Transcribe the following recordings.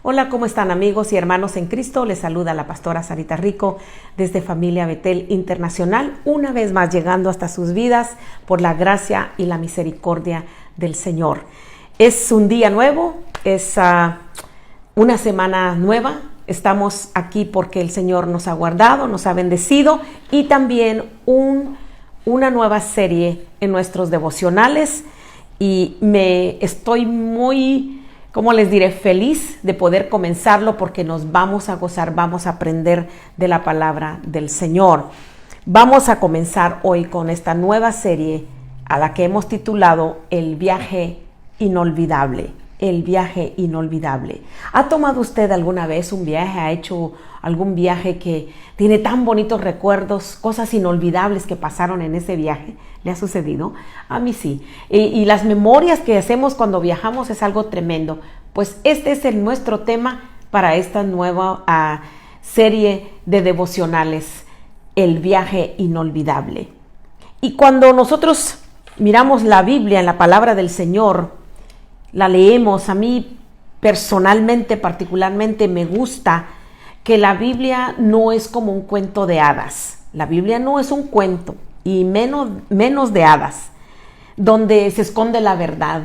Hola, ¿cómo están amigos y hermanos en Cristo? Les saluda la pastora Sarita Rico desde Familia Betel Internacional, una vez más llegando hasta sus vidas por la gracia y la misericordia del Señor. Es un día nuevo, es una semana nueva. Estamos aquí porque el Señor nos ha guardado, nos ha bendecido y también una nueva serie en nuestros devocionales y estoy muy, ¿cómo les diré?, feliz de poder comenzarlo porque nos vamos a gozar, vamos a aprender de la palabra del Señor. Vamos a comenzar hoy con esta nueva serie a la que hemos titulado El viaje inolvidable. El viaje inolvidable. ¿Ha tomado usted alguna vez un viaje? ¿Ha hecho algún viaje que tiene tan bonitos recuerdos, cosas inolvidables que pasaron en ese viaje? ¿Le ha sucedido? A mí sí. Y las memorias que hacemos cuando viajamos es algo tremendo. Pues este es nuestro tema para esta nueva serie de devocionales, El viaje inolvidable. Y cuando nosotros miramos la Biblia, en la palabra del Señor, la leemos, a mí personalmente, particularmente me gusta que la Biblia no es como un cuento de hadas. La Biblia no es un cuento y menos de hadas, donde se esconde la verdad,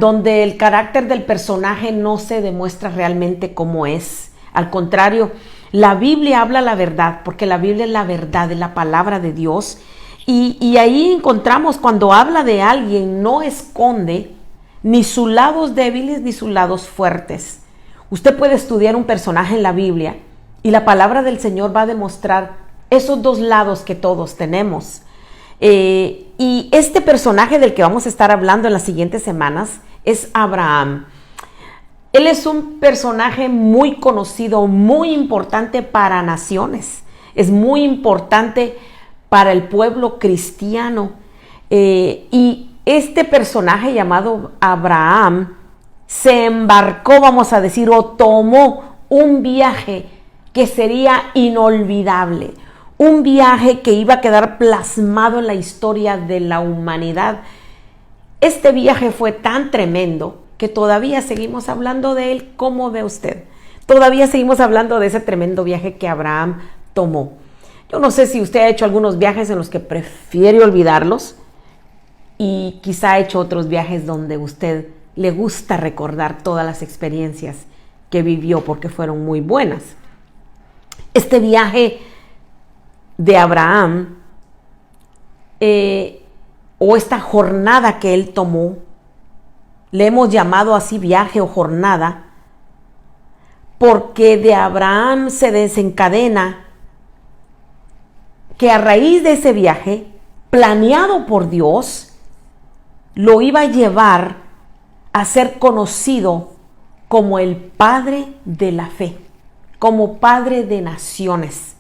donde el carácter del personaje no se demuestra realmente cómo es. Al contrario, la Biblia habla la verdad, porque la Biblia es la verdad, es la palabra de Dios. Y ahí encontramos cuando habla de alguien, no esconde ni sus lados débiles ni sus lados fuertes. Usted puede estudiar un personaje en la Biblia y la palabra del Señor va a demostrar esos dos lados que todos tenemos. Y este personaje del que vamos a estar hablando en las siguientes semanas es Abraham. Él es un personaje muy conocido, muy importante para naciones. Es muy importante para el pueblo cristiano. Y este personaje llamado Abraham se embarcó, vamos a decir, o tomó un viaje que sería inolvidable, un viaje que iba a quedar plasmado en la historia de la humanidad. Este viaje fue tan tremendo que todavía seguimos hablando de él. ¿Cómo ve usted? Todavía seguimos hablando de ese tremendo viaje que Abraham tomó. Yo no sé si usted ha hecho algunos viajes en los que prefiere olvidarlos, y quizá ha hecho otros viajes donde usted le gusta recordar todas las experiencias que vivió porque fueron muy buenas. Este viaje de Abraham, o esta jornada que él tomó, le hemos llamado así viaje o jornada, porque de Abraham se desencadena que a raíz de ese viaje, planeado por Dios, lo iba a llevar a ser conocido como el padre de la fe, como padre de naciones.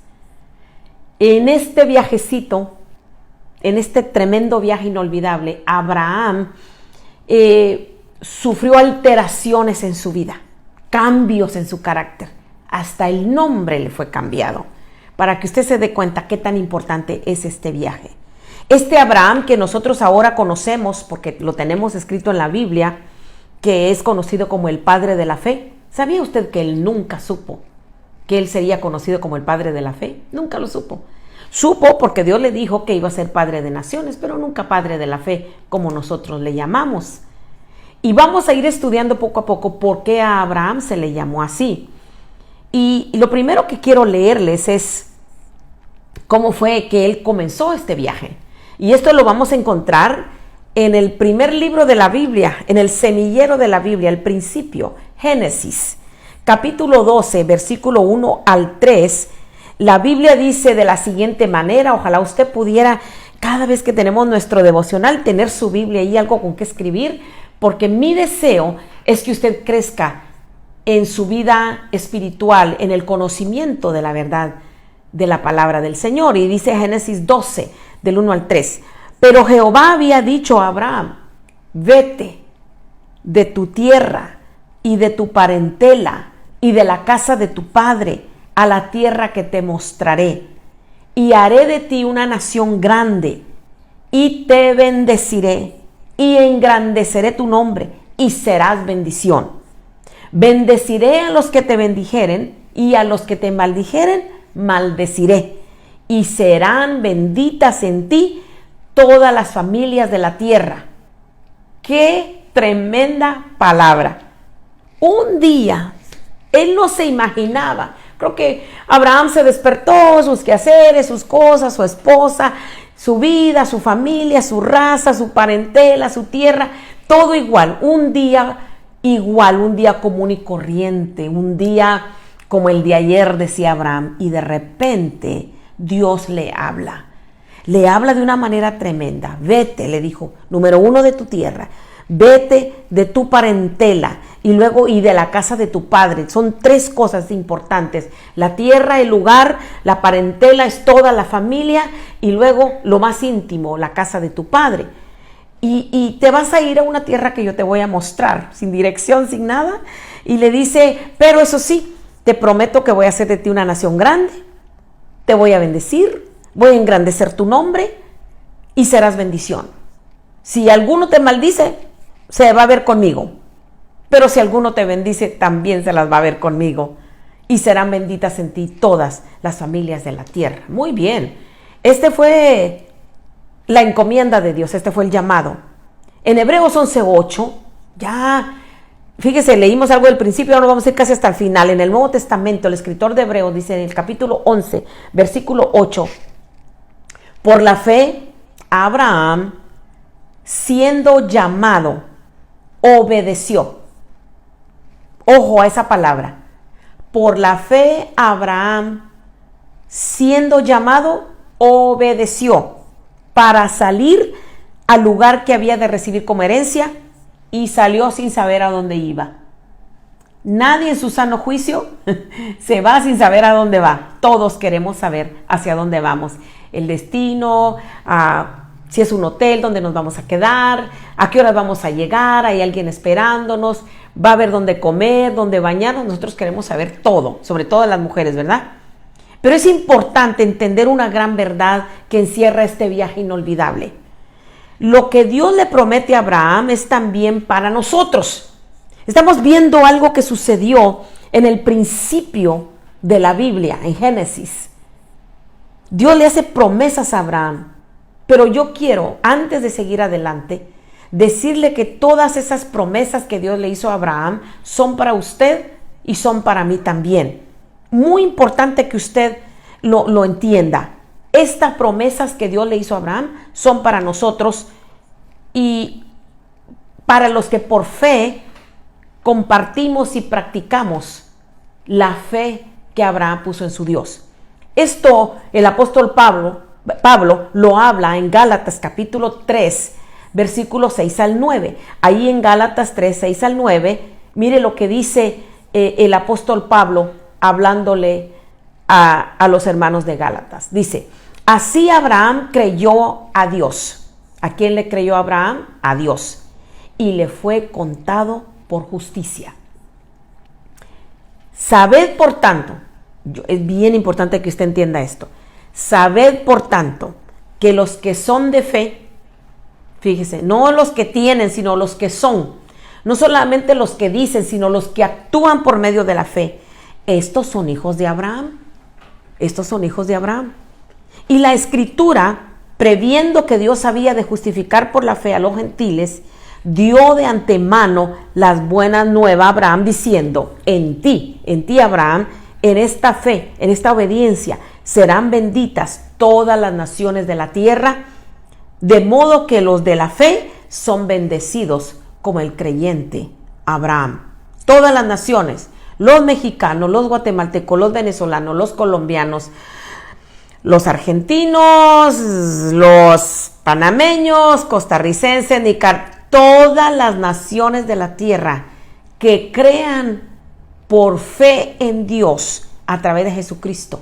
En este viajecito, en este tremendo viaje inolvidable, Abraham sufrió alteraciones en su vida, cambios en su carácter. Hasta el nombre le fue cambiado, para que usted se dé cuenta qué tan importante es este viaje. Este Abraham que nosotros ahora conocemos, porque lo tenemos escrito en la Biblia, que es conocido como el padre de la fe. ¿Sabía usted que él nunca supo que él sería conocido como el padre de la fe? Nunca lo supo. Supo porque Dios le dijo que iba a ser padre de naciones, pero nunca padre de la fe, como nosotros le llamamos. Y vamos a ir estudiando poco a poco por qué a Abraham se le llamó así. Y lo primero que quiero leerles es cómo fue que él comenzó este viaje. Y esto lo vamos a encontrar en el primer libro de la Biblia, en el semillero de la Biblia, el principio, Génesis, capítulo 12, versículo 1 al 3. La Biblia dice de la siguiente manera, ojalá usted pudiera, cada vez que tenemos nuestro devocional, tener su Biblia y algo con qué escribir, porque mi deseo es que usted crezca en su vida espiritual, en el conocimiento de la verdad de la palabra del Señor. Y dice Génesis 12, del 1 al 3. Pero Jehová había dicho a Abraham: vete de tu tierra y de tu parentela y de la casa de tu padre a la tierra que te mostraré, y haré de ti una nación grande, y te bendeciré, y engrandeceré tu nombre, y serás bendición. Bendeciré a los que te bendijeren y a los que te maldijeren, maldeciré. Y serán benditas en ti todas las familias de la tierra. ¡Qué tremenda palabra! Un día, él no se imaginaba. Creo que Abraham se despertó, sus quehaceres, sus cosas, su esposa, su vida, su familia, su raza, su parentela, su tierra, todo igual. Un día igual, un día común y corriente, un día como el de ayer, decía Abraham. Y de repente Dios le habla. Le habla de una manera tremenda. Vete, le dijo, número 1 de tu tierra. Vete de tu parentela y luego y de la casa de tu padre. Son 3 cosas importantes. La tierra, el lugar, la parentela es toda la familia y luego lo más íntimo, la casa de tu padre. Y te vas a ir a una tierra que yo te voy a mostrar, sin dirección, sin nada. Y le dice, pero eso sí, te prometo que voy a hacer de ti una nación grande, te voy a bendecir, voy a engrandecer tu nombre y serás bendición. Si alguno te maldice, se va a ver conmigo. Pero si alguno te bendice, también se las va a ver conmigo. Y serán benditas en ti todas las familias de la tierra. Muy bien. Este fue la encomienda de Dios. Este fue el llamado. En Hebreos 11:8, ya, fíjese, leímos algo del principio, ahora vamos a ir casi hasta el final. En el Nuevo Testamento, el escritor de Hebreos dice en el capítulo 11, versículo 8, por la fe, Abraham, siendo llamado, obedeció. Ojo a esa palabra. Por la fe, Abraham, siendo llamado, obedeció para salir al lugar que había de recibir como herencia y salió sin saber a dónde iba. Nadie en su sano juicio se va sin saber a dónde va. Todos queremos saber hacia dónde vamos. El destino, si es un hotel donde nos vamos a quedar, a qué horas vamos a llegar, hay alguien esperándonos, va a haber dónde comer, dónde bañarnos. Nosotros queremos saber todo, sobre todo las mujeres, ¿verdad? Pero es importante entender una gran verdad que encierra este viaje inolvidable. Lo que Dios le promete a Abraham es también para nosotros. Estamos viendo algo que sucedió en el principio de la Biblia, en Génesis. Dios le hace promesas a Abraham. Pero yo quiero, antes de seguir adelante, decirle que todas esas promesas que Dios le hizo a Abraham son para usted y son para mí también. Muy importante que usted lo entienda. Estas promesas que Dios le hizo a Abraham son para nosotros y para los que por fe compartimos y practicamos la fe que Abraham puso en su Dios. Esto el apóstol Pablo lo habla en Gálatas capítulo 3, versículos 6 al 9. Ahí en Gálatas 3, 6 al 9, mire lo que dice el apóstol Pablo hablándole a los hermanos de Gálatas. Dice, así Abraham creyó a Dios. ¿A quién le creyó Abraham? A Dios. Y le fue contado por justicia. Sabed por tanto, es bien importante que usted entienda esto. Sabed por tanto que los que son de fe, fíjese, no los que tienen, sino los que son, no solamente los que dicen, sino los que actúan por medio de la fe, estos son hijos de Abraham. Estos son hijos de Abraham. Y la Escritura, previendo que Dios había de justificar por la fe a los gentiles, dio de antemano las buenas nuevas a Abraham diciendo, en ti Abraham, en esta fe, en esta obediencia, serán benditas todas las naciones de la tierra, de modo que los de la fe son bendecidos como el creyente Abraham. Todas las naciones, los mexicanos, los guatemaltecos, los venezolanos, los colombianos, los argentinos, los panameños, costarricenses, todas las naciones de la tierra que crean por fe en Dios a través de Jesucristo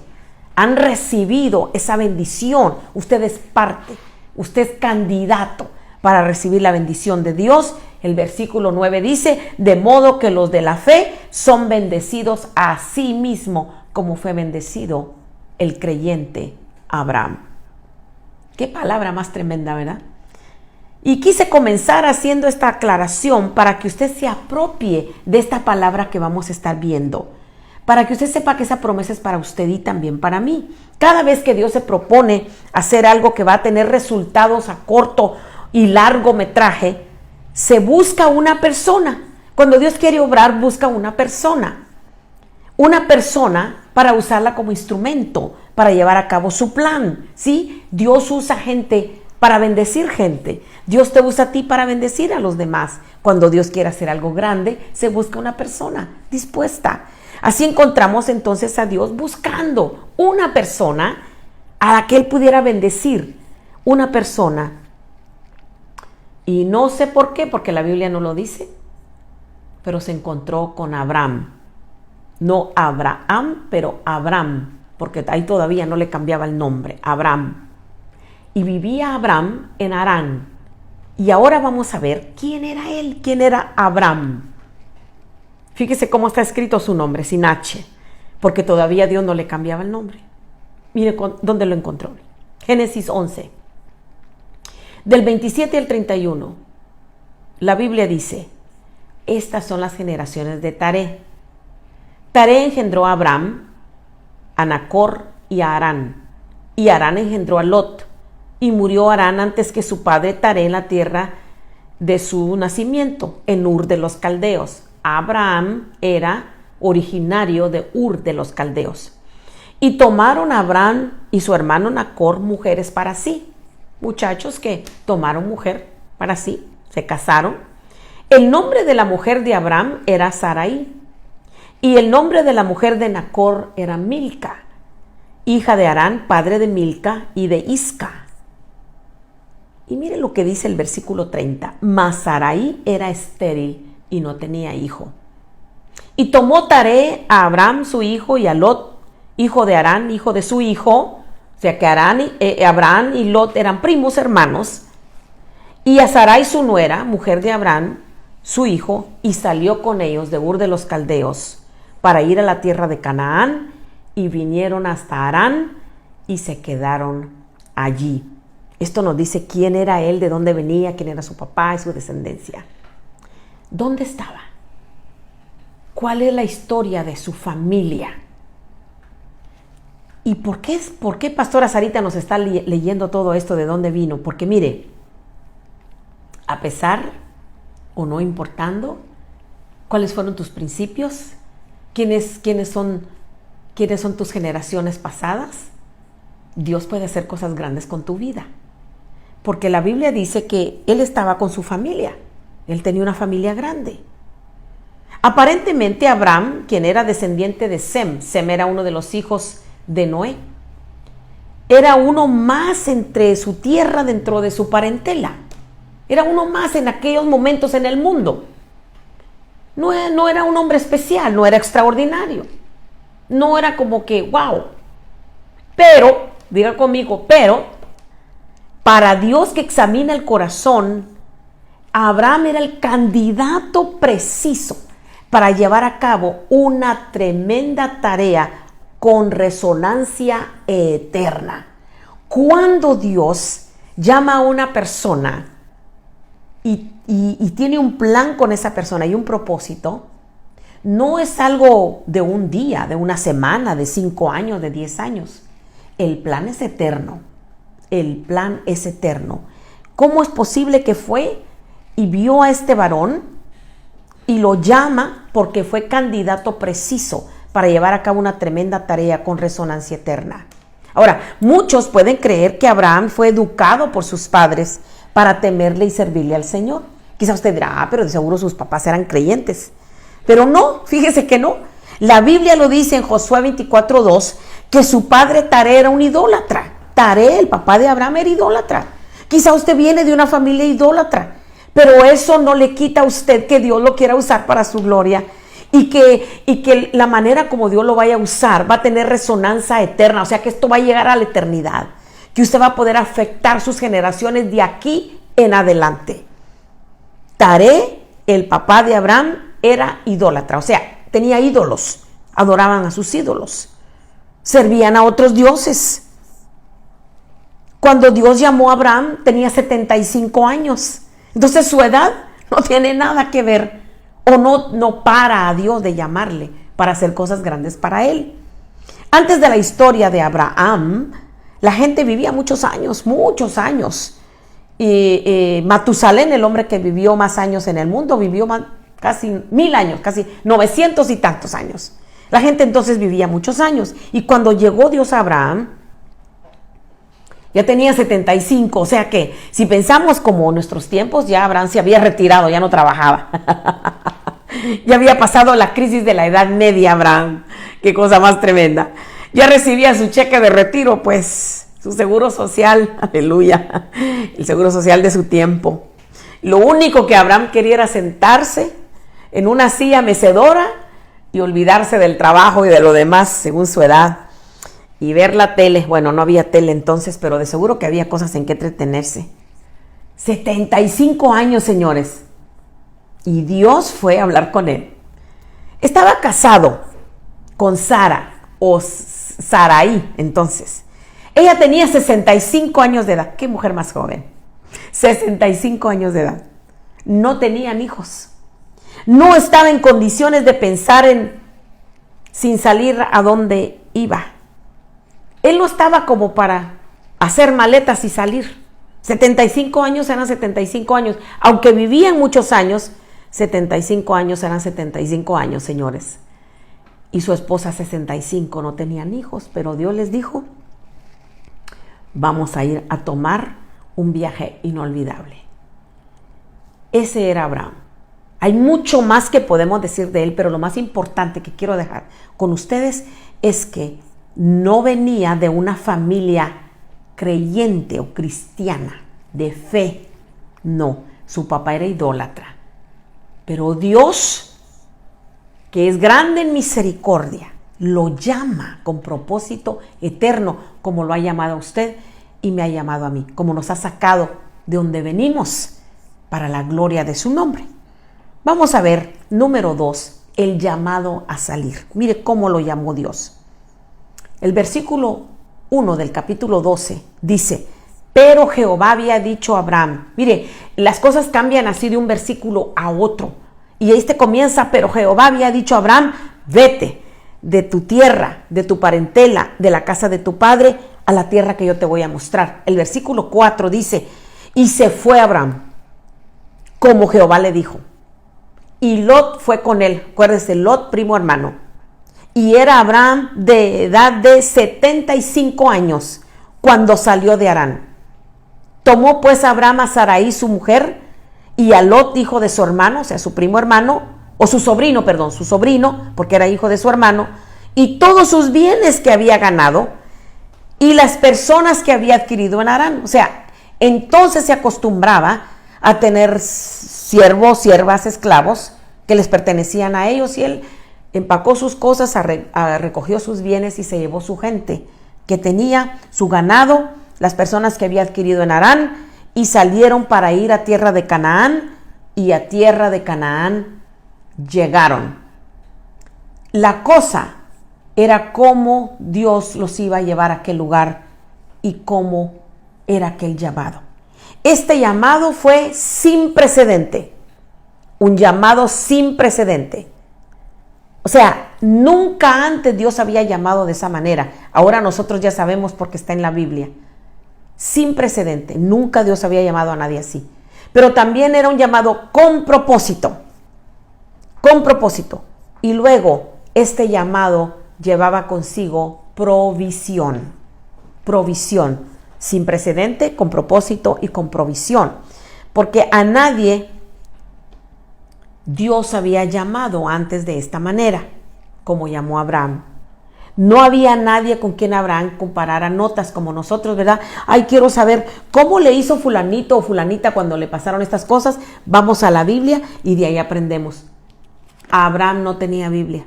han recibido esa bendición. Usted es parte, usted es candidato para recibir la bendición de Dios. El versículo 9 dice, de modo que los de la fe son bendecidos a sí mismo, como fue bendecido el creyente Abraham. Qué palabra más tremenda, ¿verdad? Y quise comenzar haciendo esta aclaración para que usted se apropie de esta palabra que vamos a estar viendo. Para que usted sepa que esa promesa es para usted y también para mí. Cada vez que Dios se propone hacer algo que va a tener resultados a corto y largo metraje, se busca una persona. Cuando Dios quiere obrar, busca una persona. Una persona para usarla como instrumento, para llevar a cabo su plan. ¿Sí? Dios usa gente para bendecir gente. Dios te usa a ti para bendecir a los demás. Cuando Dios quiere hacer algo grande, se busca una persona dispuesta. Así encontramos entonces a Dios buscando una persona a la que Él pudiera bendecir. Una persona. Y no sé por qué, porque la Biblia no lo dice, pero se encontró con Abraham. No Abraham, pero Abram, porque ahí todavía no le cambiaba el nombre, Abraham. Y vivía Abraham en Harán. Y ahora vamos a ver quién era él, quién era Abraham. Fíjese cómo está escrito su nombre, sin H, porque todavía Dios no le cambiaba el nombre. Mire dónde lo encontró. Génesis 11. Del 27 al 31, la Biblia dice, estas son las generaciones de Taré. Taré engendró a Abram, a Nacor y a Harán. Y Harán engendró a Lot. Y murió Harán antes que su padre Taré en la tierra de su nacimiento, en Ur de los Caldeos. Abraham era originario de Ur de los Caldeos. Y tomaron a Abraham y su hermano Nacor mujeres para sí. Muchachos que tomaron mujer para sí, se casaron. El nombre de la mujer de Abraham era Sarai. Y el nombre de la mujer de Nacor era Milca, hija de Harán, padre de Milca y de Isca. Y mire lo que dice el versículo 30. Mas Sarai era estéril y no tenía hijo. Y tomó Taré a Abraham su hijo y a Lot, hijo de Harán, hijo de su hijo. O sea que Abraham y Lot eran primos hermanos. Y a Sarai su nuera, mujer de Abraham, su hijo, y salió con ellos de Ur de los Caldeos para ir a la tierra de Canaán, y vinieron hasta Harán y se quedaron allí. Esto nos dice quién era él, de dónde venía, quién era su papá y su descendencia. ¿Dónde estaba? ¿Cuál es la historia de su familia? ¿Y por qué Pastora Sarita nos está leyendo todo esto de dónde vino? Porque mire, a pesar o no importando cuáles fueron tus principios, quiénes son tus generaciones pasadas, Dios puede hacer cosas grandes con tu vida. Porque la Biblia dice que él estaba con su familia. Él tenía una familia grande. Aparentemente Abraham, quien era descendiente de Sem era uno de los hijos de Noé, era uno más entre su tierra, dentro de su parentela. Era uno más en aquellos momentos en el mundo. No era un hombre especial, no era extraordinario. No era como que, wow. Pero, diga conmigo, para Dios que examina el corazón, Abraham era el candidato preciso para llevar a cabo una tremenda tarea con resonancia eterna. Cuando Dios llama a una persona y tiene un plan con esa persona y un propósito, no es algo de un día, de una semana, de 5 años, de 10 años. El plan es eterno. El plan es eterno. ¿Cómo es posible que fue y vio a este varón y lo llama porque fue candidato preciso para llevar a cabo una tremenda tarea con resonancia eterna? Ahora, muchos pueden creer que Abraham fue educado por sus padres para temerle y servirle al Señor. Quizá usted dirá, pero de seguro sus papás eran creyentes. Pero no, fíjese que no. La Biblia lo dice en Josué 24:2, que su padre Taré era un idólatra. Taré, el papá de Abraham, era idólatra. Quizá usted viene de una familia idólatra, pero eso no le quita a usted que Dios lo quiera usar para su gloria y que la manera como Dios lo vaya a usar va a tener resonancia eterna. O sea que esto va a llegar a la eternidad, que usted va a poder afectar sus generaciones de aquí en adelante. Taré, el papá de Abraham, era idólatra, o sea, tenía ídolos, adoraban a sus ídolos, servían a otros dioses. Cuando Dios llamó a Abraham tenía 75 años. Entonces su edad no tiene nada que ver o no para a Dios de llamarle para hacer cosas grandes para él. Antes de la historia de Abraham, la gente vivía muchos años, muchos años. Y Matusalén, el hombre que vivió más años en el mundo, vivió casi 1000 años, casi 900 y tantos años. La gente entonces vivía muchos años. Y cuando llegó Dios a Abraham, ya tenía 75. O sea que si pensamos como en nuestros tiempos, ya Abraham se había retirado, ya no trabajaba. Ya había pasado la crisis de la edad media, Abraham. Qué cosa más tremenda. Ya recibía su cheque de retiro, pues su seguro social, aleluya, el seguro social de su tiempo. Lo único que Abraham quería era sentarse en una silla mecedora y olvidarse del trabajo y de lo demás según su edad y ver la tele. Bueno, no había tele entonces, pero de seguro que había cosas en que entretenerse. 75 años, señores. Y Dios fue a hablar con él. Estaba casado con Sara o Sarai entonces. Ella tenía 65 años de edad. Qué mujer más joven. 65 años de edad. No tenían hijos. No estaba en condiciones de pensar sin salir a dónde iba. Él no estaba como para hacer maletas y salir. 75 años eran 75 años. Aunque vivían muchos años, 75 años eran 75 años, señores. Y su esposa 65, no tenían hijos, pero Dios les dijo, vamos a ir a tomar un viaje inolvidable. Ese era Abraham. Hay mucho más que podemos decir de él, pero lo más importante que quiero dejar con ustedes es que no venía de una familia creyente o cristiana, de fe. No, su papá era idólatra. Pero Dios, que es grande en misericordia, lo llama con propósito eterno, como lo ha llamado a usted y me ha llamado a mí, como nos ha sacado de donde venimos para la gloria de su nombre. Vamos a ver, número 2, el llamado a salir. Mire cómo lo llamó Dios. El versículo 1 del capítulo 12 dice, pero Jehová había dicho a Abraham. Mire, las cosas cambian así de un versículo a otro. Y este comienza, pero Jehová había dicho a Abraham, vete de tu tierra, de tu parentela, de la casa de tu padre, a la tierra que yo te voy a mostrar. El versículo 4 dice, y se fue Abraham, como Jehová le dijo. Y Lot fue con él. Acuérdese, Lot, primo hermano. Y era Abraham de edad de 75 años cuando salió de Harán. Tomó pues Abraham a Sarai su mujer y a Lot, hijo de su hermano, o sea, su primo hermano, o su sobrino, porque era hijo de su hermano, y todos sus bienes que había ganado y las personas que había adquirido en Harán. O sea, entonces se acostumbraba a tener siervos, siervas, esclavos que les pertenecían a ellos, y él empacó sus cosas, recogió sus bienes y se llevó su gente que tenía, su ganado, las personas que había adquirido en Harán, y salieron para ir a tierra de Canaán, y a tierra de Canaán llegaron. La cosa era cómo Dios los iba a llevar a aquel lugar y cómo era aquel llamado. Este llamado fue sin precedente, un llamado sin precedente. O sea, nunca antes Dios había llamado de esa manera. Ahora nosotros ya sabemos porque está en la Biblia. Sin precedente, nunca Dios había llamado a nadie así. Pero también era un llamado con propósito. Con propósito. Y luego, este llamado llevaba consigo provisión. Provisión. Sin precedente, con propósito y con provisión. Porque a nadie Dios había llamado antes de esta manera, como llamó a Abraham. No había nadie con quien Abraham comparara notas como nosotros, ¿verdad? Ay, quiero saber cómo le hizo fulanito o fulanita cuando le pasaron estas cosas. Vamos a la Biblia y de ahí aprendemos. Abraham no tenía Biblia.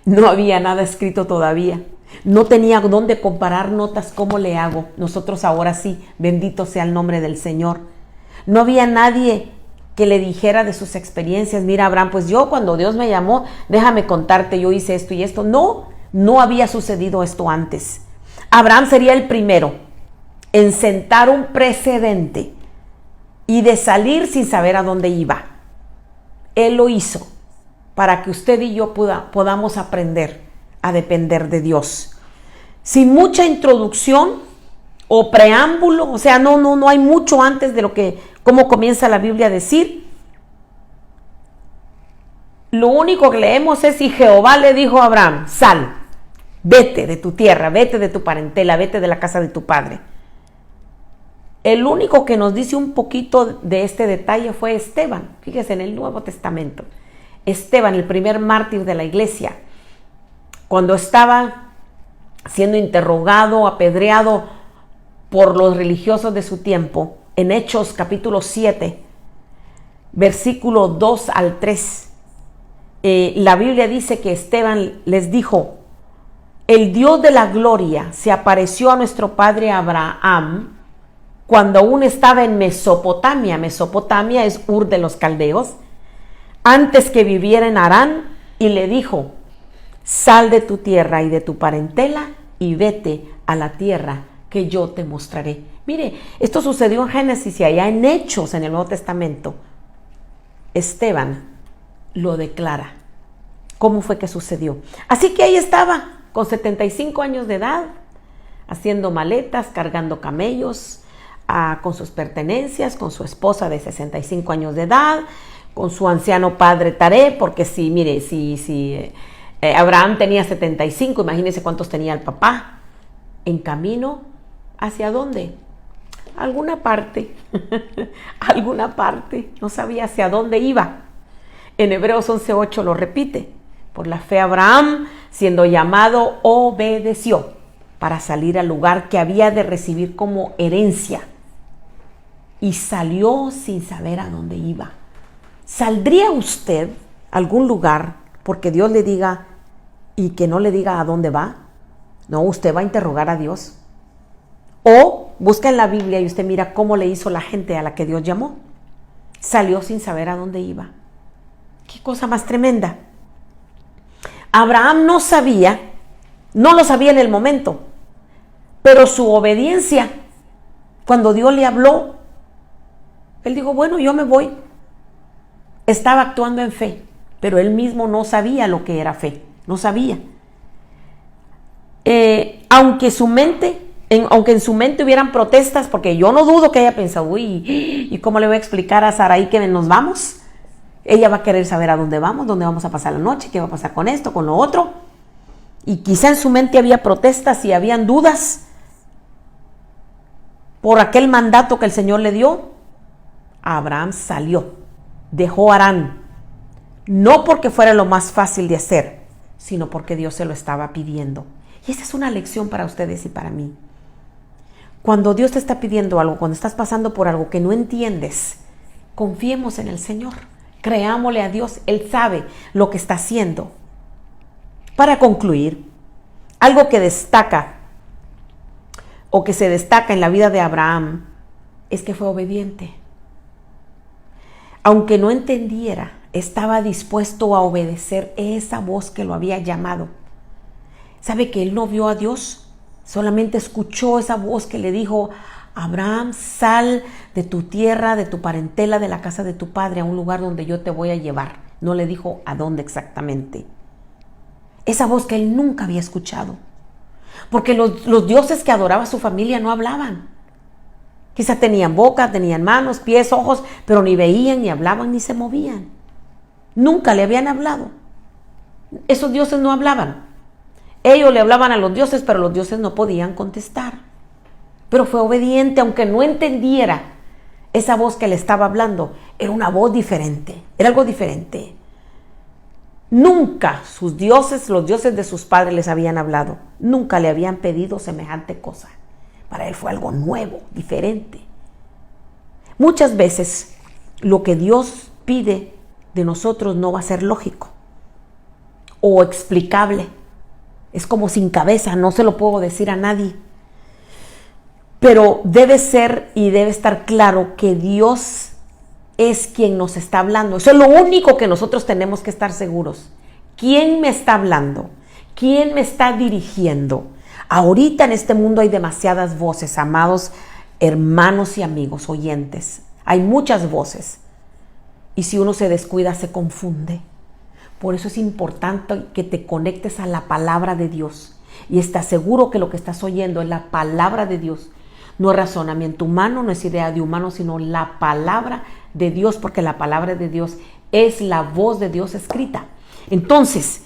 No había nada escrito todavía. No tenía dónde comparar notas. ¿Cómo le hago? Nosotros ahora sí, bendito sea el nombre del Señor. No había nadie que le dijera de sus experiencias. Mira, Abraham, pues yo cuando Dios me llamó, déjame contarte, yo hice esto y esto. No había sucedido esto antes. Abraham sería el primero en sentar un precedente y de salir sin saber a dónde iba. Él lo hizo para que usted y yo podamos aprender a depender de Dios. Sin mucha introducción o preámbulo, o sea, no hay mucho antes de cómo comienza la Biblia a decir. Lo único que leemos es: y Jehová le dijo a Abraham, sal, vete de tu tierra, vete de tu parentela, vete de la casa de tu padre. El único que nos dice un poquito de este detalle fue Esteban. Fíjese, en el Nuevo Testamento. Esteban, el primer mártir de la iglesia, cuando estaba siendo interrogado, apedreado por los religiosos de su tiempo, en Hechos capítulo 7, versículo 2 al 3, la Biblia dice que Esteban les dijo: el Dios de la gloria se apareció a nuestro padre Abraham cuando aún estaba en Mesopotamia. Mesopotamia es Ur de los Caldeos, antes que viviera en Harán, y le dijo: sal de tu tierra y de tu parentela y vete a la tierra que yo te mostraré. Mire, esto sucedió en Génesis y allá en Hechos, en el Nuevo Testamento. Esteban lo declara. ¿Cómo fue que sucedió? Así que ahí estaba, con 75 años de edad, haciendo maletas, cargando camellos, con sus pertenencias, con su esposa de 65 años de edad, con su anciano padre Taré, porque si Abraham tenía 75, imagínense cuántos tenía el papá, en camino, ¿hacia dónde? Alguna parte, alguna parte, no sabía hacia dónde iba. En Hebreos 11:8 lo repite: por la fe Abraham, siendo llamado, obedeció para salir al lugar que había de recibir como herencia. Y salió sin saber a dónde iba. ¿Saldría usted a algún lugar porque Dios le diga y que no le diga a dónde va? No, usted va a interrogar a Dios. O busca en la Biblia y usted mira cómo le hizo la gente a la que Dios llamó. Salió sin saber a dónde iba. Qué cosa más tremenda. Abraham no lo sabía en el momento, pero su obediencia, cuando Dios le habló, él dijo: bueno, yo me voy. Estaba actuando en fe, pero él mismo no sabía lo que era fe, no sabía. Aunque en su mente hubieran protestas, porque yo no dudo que haya pensado: uy, ¿y cómo le voy a explicar a Sarai que nos vamos? Ella va a querer saber a dónde vamos a pasar la noche, qué va a pasar con esto, con lo otro. Y quizá en su mente había protestas y habían dudas por aquel mandato que el Señor le dio. Abraham salió, dejó Harán, no porque fuera lo más fácil de hacer, sino porque Dios se lo estaba pidiendo. Y esa es una lección para ustedes y para mí. Cuando Dios te está pidiendo algo, cuando estás pasando por algo que no entiendes, confiemos en el Señor, creámosle a Dios, Él sabe lo que está haciendo. Para concluir, algo que destaca o que se destaca en la vida de Abraham es que fue obediente. Aunque no entendiera, estaba dispuesto a obedecer esa voz que lo había llamado. ¿Sabe que él no vio a Dios? Solamente escuchó esa voz que le dijo: Abraham, sal de tu tierra, de tu parentela, de la casa de tu padre, a un lugar donde yo te voy a llevar. No le dijo a dónde exactamente. Esa voz que él nunca había escuchado. Porque los dioses que adoraba su familia no hablaban. Quizá tenían boca, tenían manos, pies, ojos, pero ni veían, ni hablaban, ni se movían. Nunca le habían hablado. Esos dioses no hablaban. Ellos le hablaban a los dioses, pero los dioses no podían contestar. Pero fue obediente, aunque no entendiera esa voz que le estaba hablando. Era una voz diferente, era algo diferente. Nunca sus dioses, los dioses de sus padres les habían hablado. Nunca le habían pedido semejante cosa. Para él fue algo nuevo, diferente. Muchas veces lo que Dios pide de nosotros no va a ser lógico o explicable. Es como sin cabeza, no se lo puedo decir a nadie. Pero debe ser y debe estar claro que Dios es quien nos está hablando. Eso es lo único que nosotros tenemos que estar seguros. ¿Quién me está hablando? ¿Quién me está dirigiendo? Ahorita en este mundo hay demasiadas voces, amados hermanos y amigos oyentes. Hay muchas voces. Y si uno se descuida, se confunde. Por eso es importante que te conectes a la palabra de Dios. Y estás seguro que lo que estás oyendo es la palabra de Dios. No es razonamiento humano, no es idea de humano, sino la palabra de Dios, porque la palabra de Dios es la voz de Dios escrita. Entonces,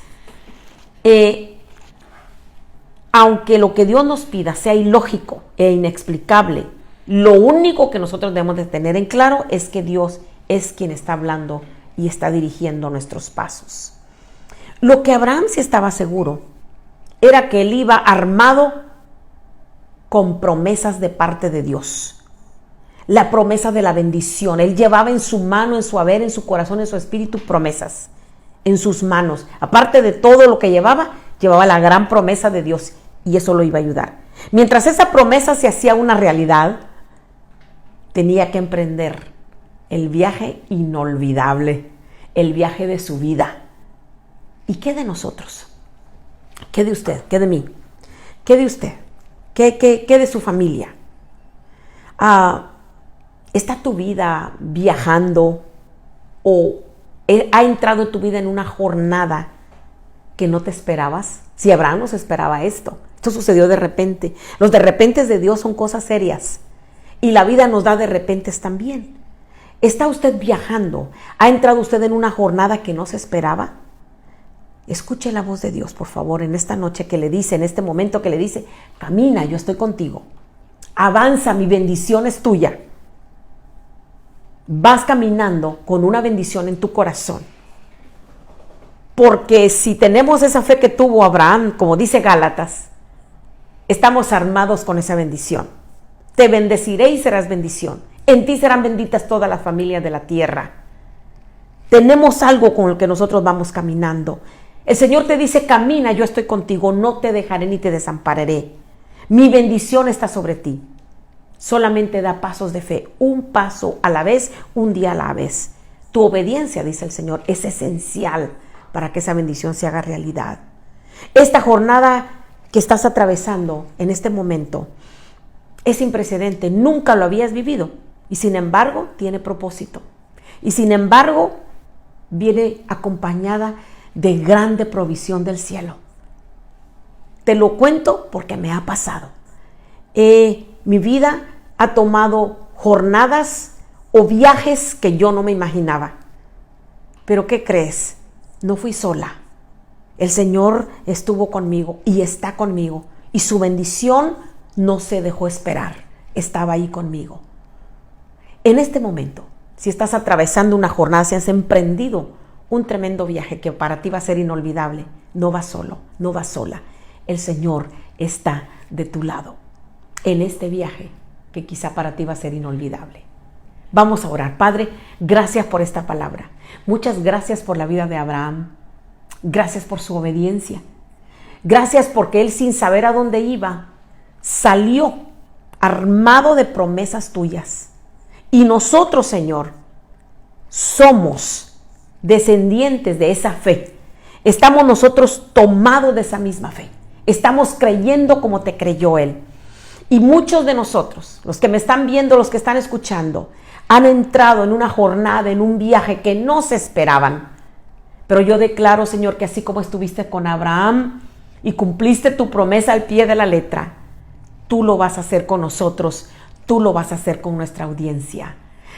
aunque lo que Dios nos pida sea ilógico e inexplicable, lo único que nosotros debemos de tener en claro es que Dios es quien está hablando y está dirigiendo nuestros pasos. Lo que Abraham sí estaba seguro era que él iba armado con promesas de parte de Dios. La promesa de la bendición. Él llevaba en su mano, en su haber, en su corazón, en su espíritu, promesas. En sus manos. Aparte de todo lo que llevaba la gran promesa de Dios. Y eso lo iba a ayudar. Mientras esa promesa se hacía una realidad, tenía que emprender el viaje inolvidable. El viaje de su vida. ¿Y qué de nosotros? ¿Qué de usted? ¿Qué de mí? ¿Qué de usted? ¿Qué de su familia? ¿Está tu vida viajando o ha entrado tu vida en una jornada que no te esperabas? Si Abraham no se esperaba esto. Esto sucedió de repente. Los de repentes de Dios son cosas serias. Y la vida nos da de repentes también. ¿Está usted viajando? ¿Ha entrado usted en una jornada que no se esperaba? Escuche la voz de Dios, por favor, en esta noche que le dice, en este momento que le dice, camina, yo estoy contigo. Avanza, mi bendición es tuya. Vas caminando con una bendición en tu corazón. Porque si tenemos esa fe que tuvo Abraham, como dice Gálatas, estamos armados con esa bendición. Te bendeciré y serás bendición. En ti serán benditas todas las familias de la tierra. Tenemos algo con el que nosotros vamos caminando. El Señor te dice, camina, yo estoy contigo, no te dejaré ni te desampararé. Mi bendición está sobre ti. Solamente da pasos de fe, un paso a la vez, un día a la vez. Tu obediencia, dice el Señor, es esencial para que esa bendición se haga realidad. Esta jornada que estás atravesando en este momento es sin precedente, nunca lo habías vivido y sin embargo tiene propósito. Y sin embargo viene acompañada de grande provisión del cielo. Te lo cuento porque me ha pasado. Mi vida ha tomado jornadas o viajes que yo no me imaginaba. Pero ¿qué crees? No fui sola. El Señor estuvo conmigo y está conmigo. Y su bendición no se dejó esperar. Estaba ahí conmigo. En este momento, si estás atravesando una jornada, si has emprendido un tremendo viaje que para ti va a ser inolvidable, no vas solo, no vas sola. El Señor está de tu lado en este viaje que quizá para ti va a ser inolvidable. Vamos a orar. Padre, gracias por esta palabra. Muchas gracias por la vida de Abraham. Gracias por su obediencia. Gracias porque él, sin saber a dónde iba, salió armado de promesas tuyas. Y nosotros, Señor, somos descendientes de esa fe. Estamos nosotros tomados de esa misma fe. Estamos creyendo como te creyó él. Y muchos de nosotros, los que me están viendo, los que están escuchando, han entrado en una jornada, en un viaje que no se esperaban. Pero yo declaro, Señor, que así como estuviste con Abraham y cumpliste tu promesa al pie de la letra, tú lo vas a hacer con nosotros, tú lo vas a hacer con nuestra audiencia.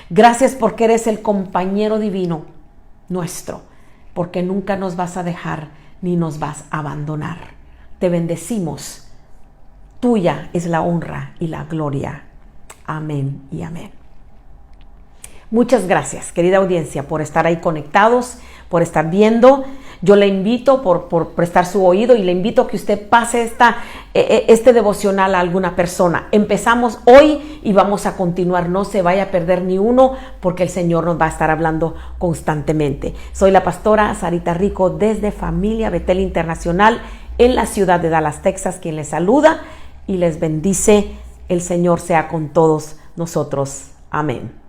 Gracias porque eres el compañero divino nuestro, porque nunca nos vas a dejar ni nos vas a abandonar. Te bendecimos. Tuya es la honra y la gloria. Amén y amén. Muchas gracias, querida audiencia, por estar ahí conectados, por estar viendo. Yo le invito por prestar su oído y le invito a que usted pase este devocional a alguna persona. Empezamos hoy y vamos a continuar. No se vaya a perder ni uno porque el Señor nos va a estar hablando constantemente. Soy la pastora Sarita Rico desde Familia Betel Internacional en la ciudad de Dallas, Texas, quien les saluda y les bendice. El Señor sea con todos nosotros. Amén.